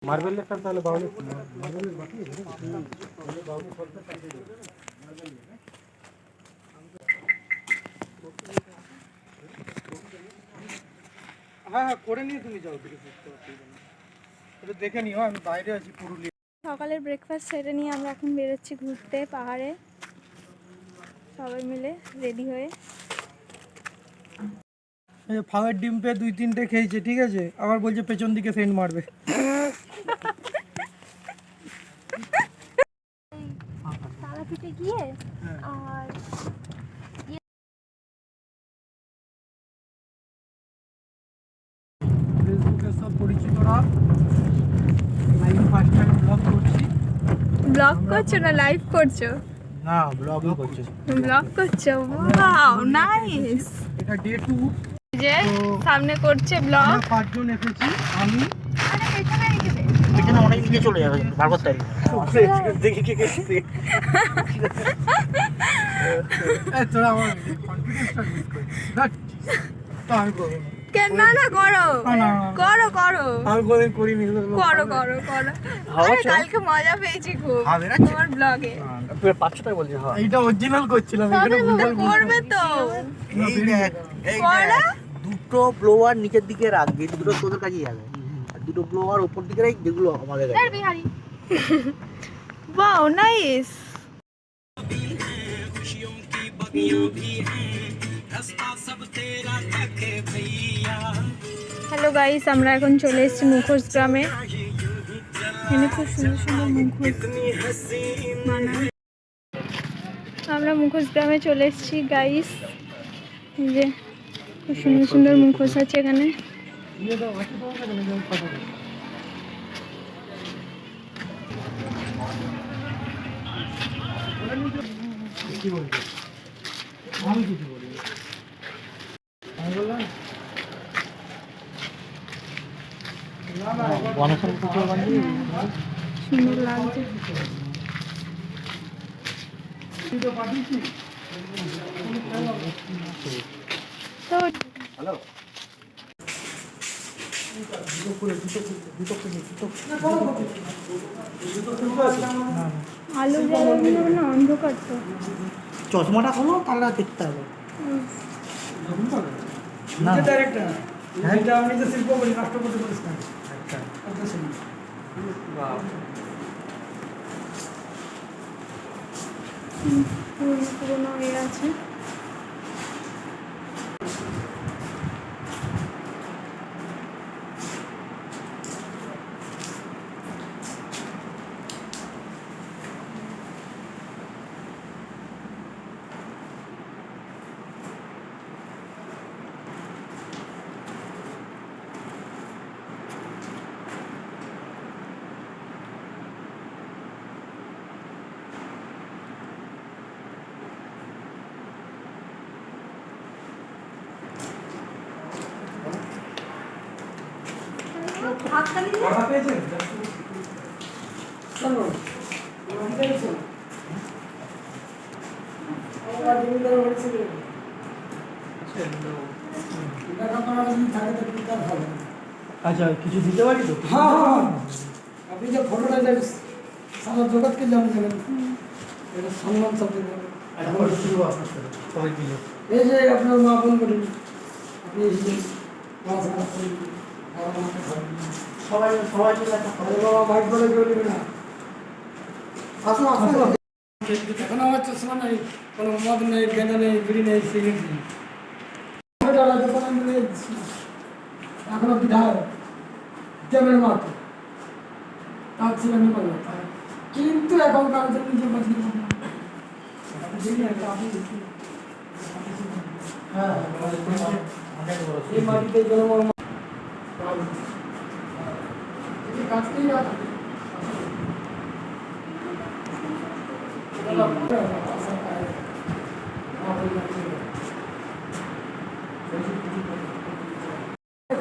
Marble লেখার তাহলে বাউলি মার্বেলের বাকি বাউলি ফলটা কাটিয়ে দেবে। হ্যাঁ হ্যাঁ করে নিয়ে তুমি যাও কিছু এটা দেখে নিও, আমি বাইরে আছি পুরুলিয়া। সকালের ব্রেকফাস্ট সেরে নিয়ে আমরা এখন বেরোচ্ছি ঘুরতে পাহাড়ে, সবাই মিলে রেডি হয়ে। ফাওয়ার ডিম পে 2-3টে খেয়েছে, ঠিক আছে, আবার বলছে পেছন দিকে সেন্ট মারবে। তারাপীঠে গিয়ে আর ফেসবুকে সব পরিচিতরা লাইভ ফার্স্ট টাইম ব্লগ করছি। ব্লগ করছো না লাইভ করছো? না, ব্লগই করছি। ব্লগ করছো, ওয়াও নাইস। এটা ডে 2, যে সামনে করছে ব্লগ। আমরা 5 জন এসেছি। আমি আরে পেছনে রেখে দে। এখানে অনেক দিকে চলে যাবে তারপর তাই দেখি কে কে এসেছে। তোরা আমার কনফিডেন্সটা মিস করিস না। তো আমি করবো না। কেন না না করো করো করো আমি কোনোদিন করিনি। করো করো করো। আরে কালকে মজা পেয়েছি খুব তোমার ব্লগে। তুই 500টাই বলছিস? হ্যাঁ, এইটা অরিজিনাল করছিলাম, এখানে ভুলভাল করবে তো এই দেখ করো। দুটো ব্লোয়ার নিচের দিকে রাখবি, দুটো তোদের কাছেই যাবে, আর দুটো ব্লোয়ার উপর দিকে রাখ, যেগুলো আমাদের কাছে। Bihari wow nice. Hello guys, আমরা এখন চলে এসেছি মুখোশ গ্রামে। এখানে খুব সুন্দর সুন্দর মুখোশ বানায়। আমরা মুখোশ গ্রামে চলে এসেছি গাইস। এই যে খুব সুন্দর সুন্দর মুখোশ আছে এখানে। কি বলছি? আমি কিছু বলি আমি বললাম গণেশের পুজো বানিয়ে সুন্দর লাগছে। তো পাঠিয়েছি। তো হ্যালো, আলু জ্বালানি হবে না, অন্ধকার তো। চশমাটা হলো তাহলে দেখতে হবে না ডাইরেক্টর এটা আমি যে শিল্প বলি নষ্ট করতে পারিস না। আচ্ছা ওটা শুনি। পুরোনো ইয়ে আছে। আচ্ছা কিছু দিতে পারি তো? হ্যাঁ হ্যাঁ, আপনি যে ফটোটা সারা জগৎকে জানিয়েছিলেন, এটা সম্মান শব্দ। সবাই দিল। এই যে আপনার মা বোন করেন, আপনি এসেছেন পড়াশোনা করেন, সবাই সবাই চলে আমাদের বাবা বাইক করে কেউ নেবে না। আসুন আসুন। এখন আমার চশমা নেই, কোনো মদ নেই, গেঁজা নেই, বিড়ি নেই, সিগারেট নেই। এখনো বিধায়ক দেবের মাত্র তার ছিলেন কিন্তু এখন কাল নিজে বাঁচিয়ে হ্যাঁ এই মাটিতে জন্ম কাজকেই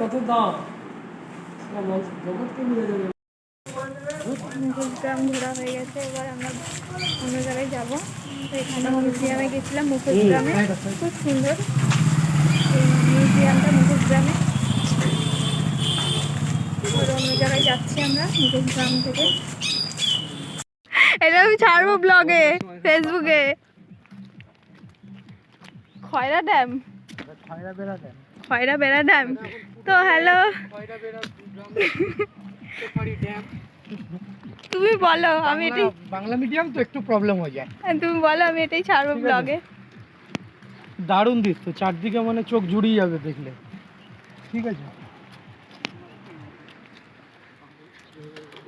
কত দাম জগৎকে নিয়ে যাবে। মুখোশগ্রাম ঘোরা হয়ে গেছে, এবার আমরা অন্য জায়গায় যাবো। তো এখানে মিউজিয়ামে গেছিলাম মুখোশগ্রামে, খুব সুন্দর এই মিউজিয়ামটা মুখোশগ্রামে। অন্য জায়গায় যাচ্ছি আমরা মুকেশ গ্রাম থেকে। এটা আমি ছাড়বো ব্লগে, ফেসবুকে। খয়রা ড্যাম, খয়রা বেড়া ড্যাম। তো হ্যালো, তুমি বলো, আমি এটাই বাংলা মিডিয়াম তো একটু প্রবলেম হয়ে যায়। তুমি বলো, আমি এটাই ছাড়বো ব্লগে। দারুণ দৃশ্য, চারদিকে মানে চোখ জুড়িয়ে যাবে দেখলে। ঠিক আছে,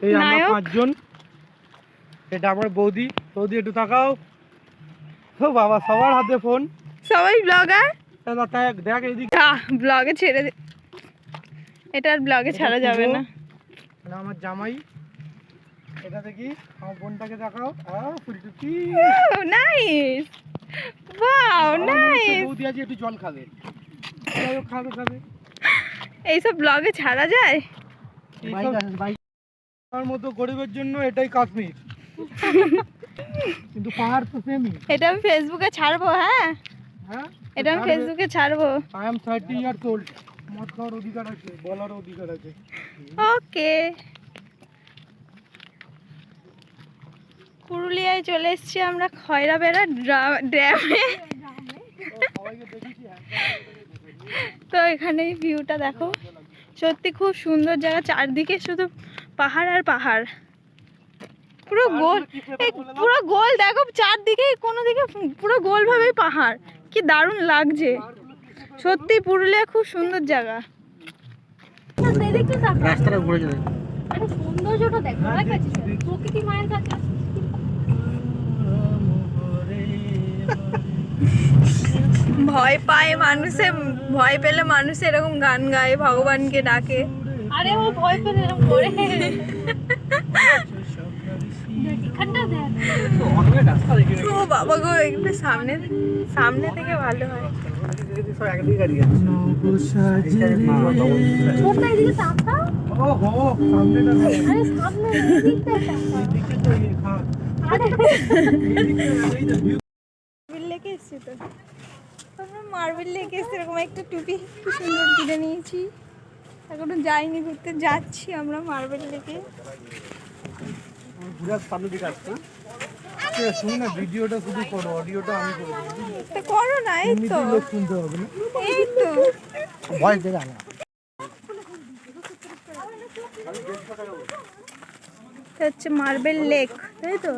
এই আমরা নায়ক। 5 জন। এটা আমার বৌদি। বৌদি একটু তাকাও। ও বাবা, সবার হাতে ফোন, সবাই ব্লগার। দেখ এইদিকে। ব্লগে ছেড়ে দে, এটা আর ব্লগে ছাড়া যাবে না। এটা আমার জামাই। এটা দেখি আমার বোনটাকে দেখাও। ফুলটুকি, নাইস, ওয়াও নাইস। বৌদি আজ একটু জল খাবে। খাবে খাবে। এইসব ব্লগে ছাড়া যায়? আমার মতো গরিবের জন্য এটাই কাশ্মীর। কিন্তু পাহাড় তো সেমই। এটা আমি ফেসবুকে ছাড়বো। হ্যাঁ, হ্যাঁ, এটা আমি ফেসবুকে ছাড়বো। I am 30 years old. মদ খাওয়ার অধিকার আছে, বলার অধিকার আছে। ওকে, পুরুলিয়ায় চলে এসেছি আমরা খয়রা বেড়া ড্যামে। তো এখানে ভিউটা দেখো, সত্যি খুব সুন্দর জায়গা। চারদিকে শুধু পাহাড় আর পাহাড়, পুরো গোল। এই পুরো গোল দেখো, চারদিকে কোনো দিকে পুরো গোল ভাবে পাহাড়। কি দারুণ লাগছে সত্যি। পুরুলিয়া খুব সুন্দর জায়গা। রাস্তাটা ঘুরে যাবে। সৌন্দর্যটা দেখো, প্রকৃতি মায়ের কাছে। ভয় পায় মানুষে, ভয় পেলে মানুষ এরকম গান গায়, ভগবানকে ডাকে। আরে ও ভয় পেলে এরকম করে। ও বাবা গো, একটু সামনে সামনে থেকে ভালো হয়। লেকে এসছি তো, আমরা মার্বেল লেকে এসছি। এরকম একটা টুপি খুব সুন্দর কিনে নিয়েছি। এখনো যাইনি ঘুরতে, যাচ্ছি আমরা মার্বেল লেকে। শুনি না, ভিডিওটা শুধু করো, অডিওটা আমি করে দিই। তো করো না, এই তো লোক শুনতে হবে না। এই তো ভয় দেবে না। এটা হচ্ছে মার্বেল লেক, তাই তো?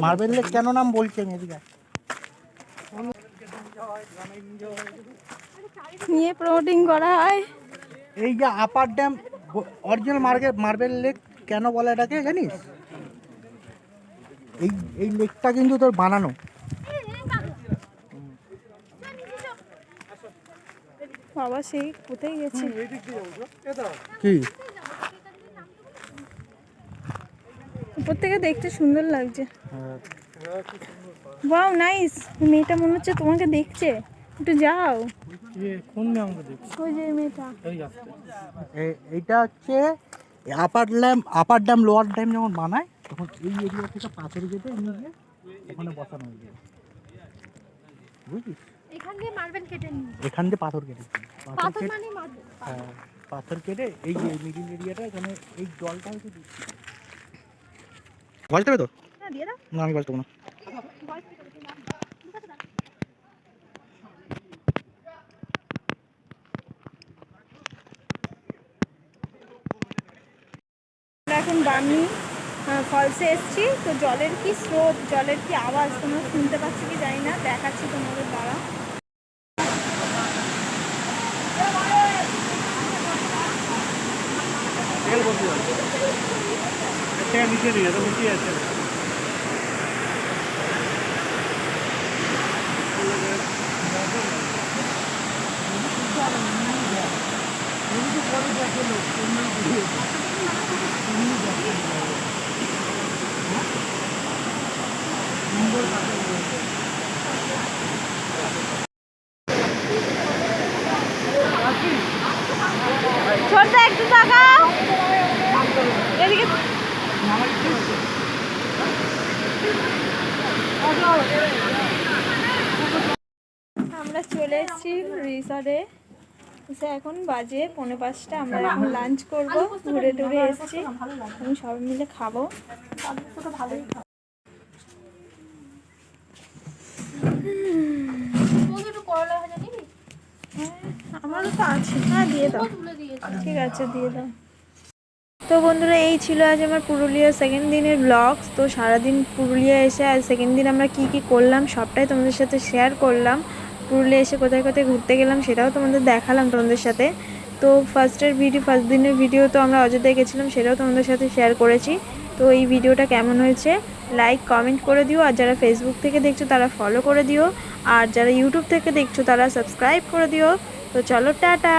মার্বেল লেক কেন নাম বলছে এদিকে? নিয়ে প্রমোটিং করা হয়। এই যে upper dam, original marble lake কেন বলে এটাকে জানিস? এই লেকটা কিন্তু তোর বানানো। বাবা সেই কোথায় গেছে? কি উপর থেকে দেখতে সুন্দর লাগছে। Wow nice. মেয়েটা মনে হচ্ছে তোমাকে দেখছে, একটু যাও। কোন মেয়ে আমাকে দেখছে? ওই যে মেয়েটা। এই আসছে। এইটা হচ্ছে আপার ড্যাম লোয়ার ড্যাম যখন বানায় তখন এই এরিয়া থেকে পাথর কেটে নিয়ে ওখানে বসানো হয়ে যায়, বুঝলিস? এখান দিয়ে মার্বেল কেটে নিই। এখান দিয়ে পাথর কেটে পাথর মানে মার্বেল। হ্যাঁ, পাথর কেটে এই যে মিডিল এরিয়াটা, এখানে এই জলটা হচ্ছে ভয় দেবে তো? না দিয়ে দাও। না, আমি ভয় দেবো না। এখন বামনি ফলসে এসছি। তো জলের কি স্রোত, জলের কি আওয়াজ তোমরা শুনতে পাচ্ছ কি জানি না, দেখাচ্ছি তোমাদের দ্বারা। নিচে নিয়ে তো নিচে আছে। ছোটদা একটু তাকাও এদিকে। আমরা চলে এসেছি রিসর্টে। এসে এখন বাজে 4:45। আমরা এখন লাঞ্চ করবো। ঘুরে টুরে এসেছি, এখন সবাই মিলে খাবো। আমারও তো আছে, হ্যাঁ দিয়ে দাও। ঠিক আছে দিয়ে দাও। তো বন্ধুরা, এই ছিল আজ আমার পুরুলিয়ার সেকেন্ড দিনের ব্লগ। তো সারাদিন পুরুলিয়া এসে আজ সেকেন্ড দিন আমরা কি কি করলাম সবটাই তোমাদের সাথে শেয়ার করলাম। পুরুলিয়া এসে কোথায় কোথায় ঘুরতে গেলাম সেটাও তোমাদের দেখালাম তোমাদের সাথে। তো ফার্স্ট দিনের ভিডিও তো আমরা অযোধ্যায় গেছিলাম, সেটাও তোমাদের সাথে শেয়ার করেছি। তো এই ভিডিওটা কেমন হয়েছে লাইক কমেন্ট করে দিও। আর যারা ফেসবুক থেকে দেখছো তারা ফলো করে দিও, আর যারা ইউটিউব থেকে দেখছো তারা সাবস্ক্রাইব করে দিও। তো চলো টাটা।